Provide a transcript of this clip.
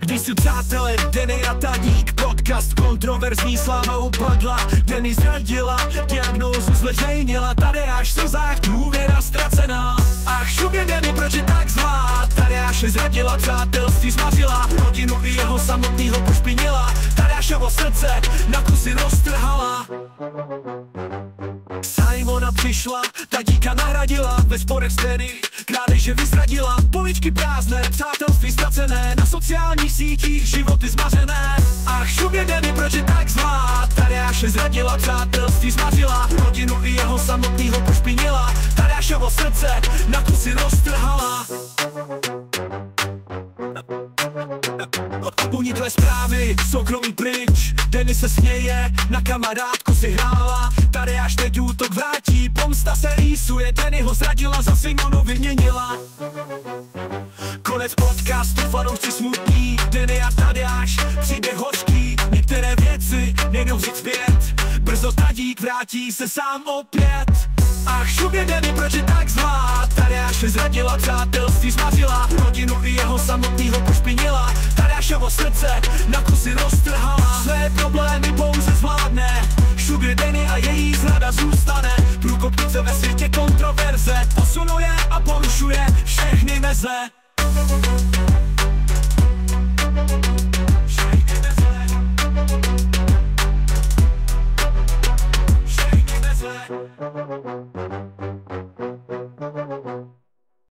Když si přátelé Denny a Taník, podcast kontroverzní, sláva upadla. Denny zradila, diagnózu zveřejnila, Tadeáš v slzách, důvěra ztracená. Ach šubě Denny, proč je tak zlá? Tadeáše zradila, přátelství zmařila, rodinu i jeho samotnýho pošpinila. Tadeášovo srdce na kusy roztrhala. Simona přišla, Tadíka nahradila, ve sporech s Denny krádeže vyzradila. Poličky prázdné, přátelství ztracené, na sociálních sítích životy zmařené. Ach šubě Denny, proč je tak zlá? Tadeáše zradila, přátelství zmařila, rodinu i jeho samotnýho pošpinila. Tadeášovo srdce na kusy roztrhala. Uniklé zprávy, soukromý pryč, Denny se směje, na kamarádku si hrála. Tadeáš teď útok vrátí, pomsta se rýsuje, Denny ho zradila, za Simonu vyměnila. Konec podcastu, fanoušci smutní, Denny a Tadeáš, příběh hořký. Některé věci nejdou vzít zpět, brzo Tadík vrátí se sám opět. Ach šubě Denny, proč je tak zlá? Tadeáše zradila, přátelství zmařila, rodinu i jeho samotnýho pošpinila. Tadeášovo srdce na kusy roztrhala. Své problémy pouze zvládne, šubě Denny a její zrada zůstane. Průkopnice ve světě kontroverze, posunuje a porušuje všechny meze.